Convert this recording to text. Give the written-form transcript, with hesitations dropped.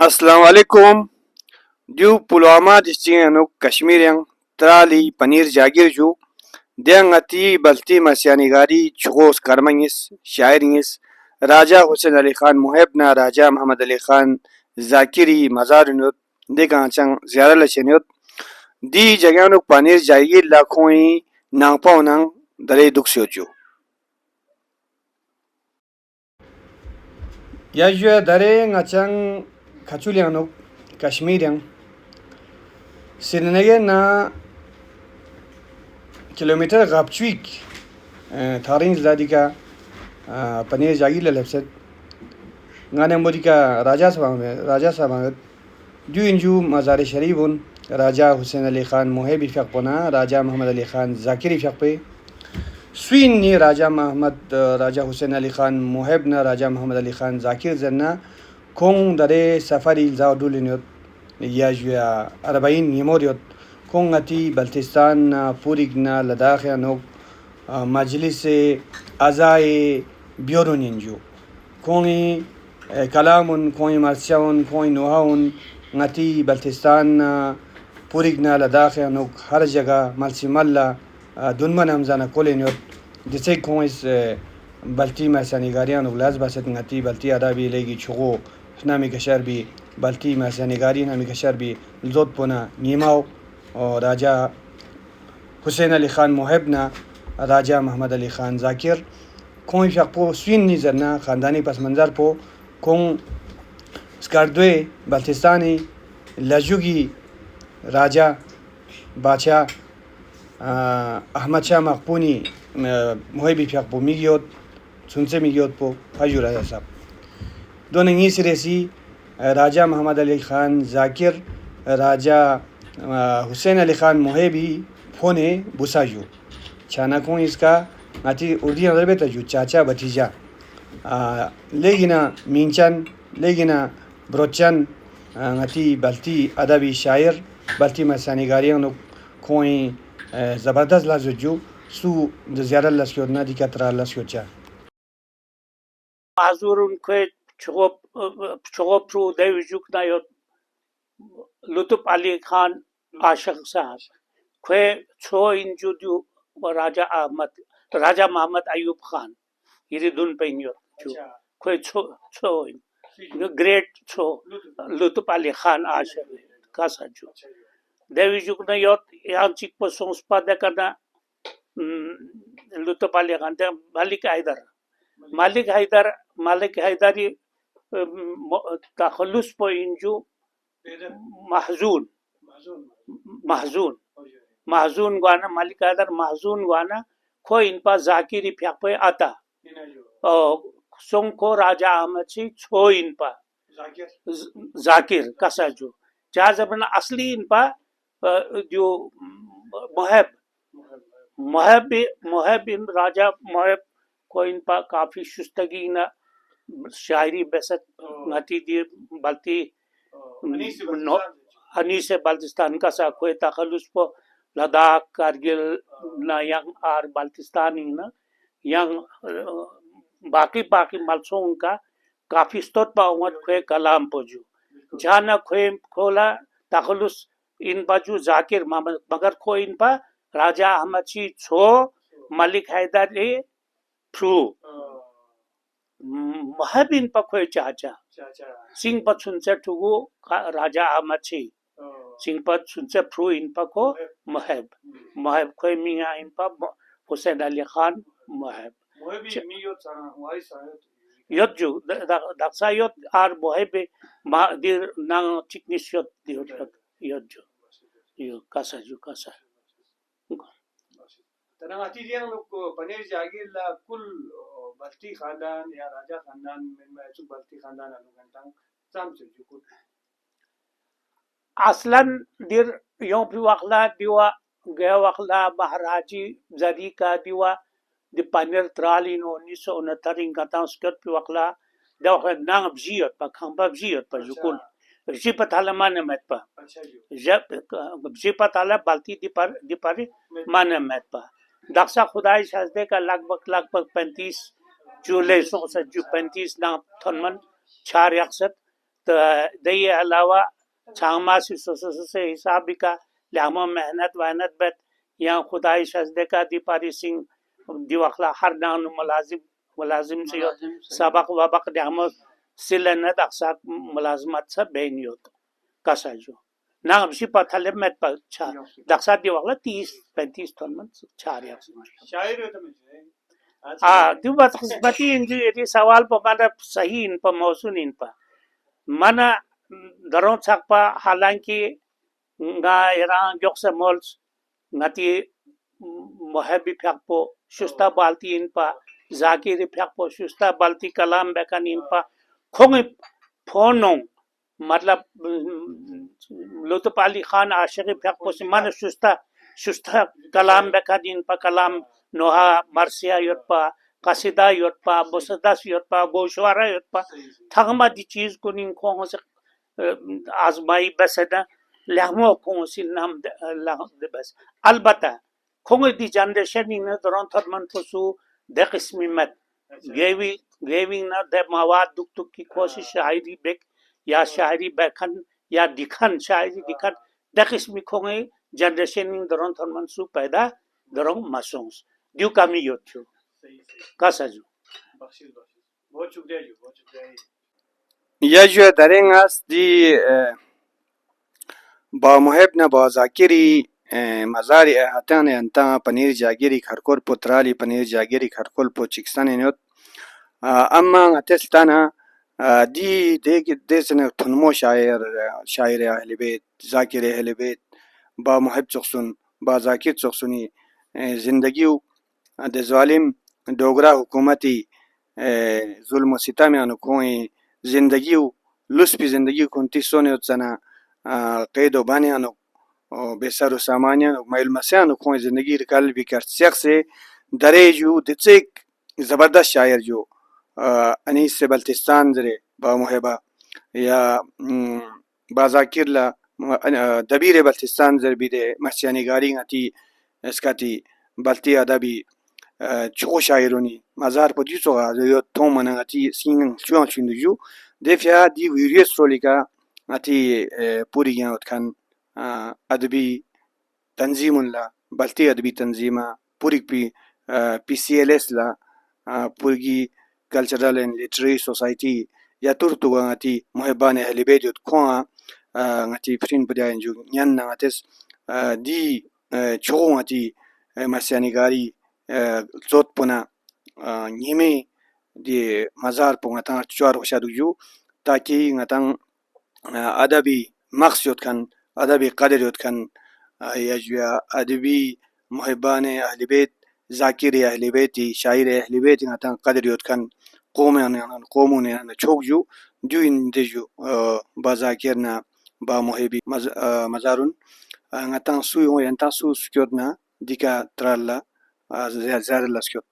السلام علیکم. دیو پلوامہ ڈسٹرکٹ کشمیر ترالی پنیر جاگیر جو دیان اتی بلتی مسیانی گاری چغوس کرمنگس شاعرنگس راجہ حسین علی خان محب نا راجہ محمد علی خان ذاکری مزار نیوت دیکھا چنگ زیارہ لچنیوت دی جگہ پنیر جاگیر لاکھوئی ناپاو ننگ درے دکسیو جو یا جو درے ngachang khachulianok kashmirian sinenge na kilometer gapchuik tharin zadika panir jagi lepset ngane modika raja sabang du inju mazar sharifun raja hussein ali khan mohebi faqpona raja muhammad ali khan zakiri faqpe سوین نی راجہ حسین علی خان محب نا راجہ محمد علی خان ذاکر زنا کھونگ درے سفری زاو دولینیوت یا جویا اربعین نیموریوت کھونگ اتی بلتستان پورگنا لداخ نوک مجلس ازائے بیورون انجو کھونگی کلامن کھونگی مرسیاون کھونگی نوہاون نتی بلتستان پورگنا لداخ نوک ہر جگہ ملسی ملا دنمن همزانه کولینیوت دیسه کونس بلتی مسانی گاریان ولاز باست نتی بلتی ادابی لگی چغو نامی کشر بی بلتی مسانی گاری نامی کشر بی لزود پونا نیماو راجہ حسین علی خان محبنا راجہ محمد علی خان ذاکر کون شق پو سوین نیزرنا خاندانی پس منظر پو کون سکاردوی بلتستانی لجوگی راجہ بادشاہ احمد شاہ مقپونی محبی فیاق پو میگیوت سنسے میگیوت پو حجو راجہ صاحب دون انگی سریسی راجہ محمد علی خان ذاکر راجہ حسین علی خان محبی فونے بوسا جو چھانا کون اس کا ناتی اردی نظر بیتا جو چاچا بھتیجا لیگینا مینچن لیگینا بروچن ناتی بلتی ادبی شاعر بلتی مسانی گاریاں کوئی زبردست لازو جو سو زیادہ لسیوت نا دیکھا ترا لسیوت چا معذورون که چغوب رو دیو جوکنا یود لطف علی خان عاشق صاحب که چو اینجو دیو راجہ محمد ایوب خان یری دون پین یود که چو این گریٹ چو لطف علی خان عاشق کاسا جو دیو جوکنا یود یہاں چیک پا سونس پا دکرنا لطف علی خان مالک حیدری تخلص پو انجو محزون گوانا مالک حیدر محزون گوانا کھو ان پا ذاکری پھیک پہ آتا سنگ کو راجہ احمد سی چھو ان پا ذاکر کسا جو چاہ زبنا اصلی ان پا جو محب ان راجہ محب کو ان پا کافی شستگی نا شاعری بست نتی دی بلتی انیس بلتستان کا سا کوئی تخلص پو لداخ کارگل نا ینگ آر بلتستانی نا ینگ باقی ملسوں کا کافی ستوت پا اومد کوئی کلام پو جو جانا کوئی کھولا تخلص ان پا جو ذاکر مگر کوئی ان پا راجہ احمد سی چھو ملک حیدر پھرو محب ان پا کوئی چاچا سنگ پا سنسے ٹھگو راجہ احمد سی سنگ پا سنسے پھرو ان پا کو محب کوئی میاں ان پا حسین علی خان محب یود جو دقسا یود آر محب دیر نان چکنیس یود جو کاسا تناتی دیاں لوگ پنیر جاگیر لا کل بلتی خاندان یا راجہ خاندان میں چو بلتی خاندان لوگن سام سے جو کل اصلا دیر یوں پی وقلا دیوا گیا وقلا مہاراجی زری کا دیوا دی پنیر ترالی نو 1969 انگتاں سکت پی وقلا دا وقلا نام بزیت پا کھمبا بزیت پا جو کل جی پتا لما نمت پا جی پتا لما بلتی دی پر ما نمت پا دقسا خدای شازدے کا لگ بھگ 35 جولے 35 نام تھنمن 4 یقصد دے علاوہ چھانگما سے حساب کا لہما محنت وحنت بت یا خدای شزدے کا دی پاری سنگ دی وقلا ہر نان ملازم سے سبق وبق لہما سلنت اقساق ملازمت سے بینیوت کسا جو نا بشی پتھلے met pa cha daksa di wala 30-35 ton man chari شاعر ہو تم تو بات قسمتی انجی یہ سوال پا مانا صحیح ان پا موسون ان پا مانا درون چاک پا حالانکہ nga ایران جوک سے مولس نتی محبی پھیک پو شستا بالتی ان پا زاکیری پھیک پو شستا بالتی کلام بیکن ان پا کھونگی پھونوں مطلب لطف علی خان عاشقی پھیک پو سے من شستا کلام بیکن ان پا کلام نوها مرسیا یوت پا قصیدہ یوت پا بسدس یوت پا گوشوارا یوت پا تھگما دی چیز کو نین کھونگو سے آزمائی بسدہ لہمو کھونگو سی نام دے بس البتہ کھونگو دی جنریشن نین درون تھرمن پسو دے قسمی مت گیوی نا دے مواد دک دک کی کوشش شاعری بیک یا شاعری بیکن یا دکھن شاعری دکھن دے قسمی کھونگو جنریشن نین درون تھرمن سو پیدا درون مسونس دیو کامی یوت چھو کاسا جو بہت شکریہ جو بہت شکریہ یا جو درنگ اس دی با محب نا با ذاکری مزاری احتان انتا پنیر جاگیری خرکور پترالی پنیر جاگیری خرکول پو چکستان نیوت اما اتستانا دی دیسن تنمو شاعر اہل بیت ذاکر اہل بیت با محب چخسن با ذاکر چخسنی زندگیو د ظالم ڈوگرا حکومتی ظلم و ستم انکوئی زندگیو لسپی زندگیو کنتی سونیوت زنا قید و بانیانو بے سر و سامانیانو میل مسیانو کوئی زندگی رکال بھی کر سیخ سے درے جو دچیک زبردست شاعر جو انیس سے بلتستان درے با محبہ یا با ذاکر لا دبیر بلتستان در بھی دے مرسیانی گاری گتی اس کا تی بلتی ادبی چو شاعرونی مزار پو دیسو غازو تو منغتی سینگ چوان چوندو جو دے فیا دی ویریس رولی کا اتی پوری گیا اتکن ادبی تنظیم لا بلتی ادبی تنظیمہ پوری پی سی ایل ایس لا پورگی کلچرل اینڈ لٹری سوسائٹی یا ترتو غاتی محبان اہل بیت یوت کھوان غاتی فرین بداین جو نyan غاتس دی چو غاتی مرسیانی گاری زوت پنا نیمی دی مزار پو غاتا چوار وشادو جو تاکہ غاتا ادبی مقص یوت کن ادبی قدر یوت کن یا جو ادبی محبان اہل بیت ذاکر اہل بیتی شاعر اہل بیت غاتا قدر یوت کن قومون چوک جو جو ان دے جو با ذاکرنا با محبی مزارون غاتا سوی ہو ینتا سو سکیوتنا دیکا ترالا زیادہ اللہ سکیوت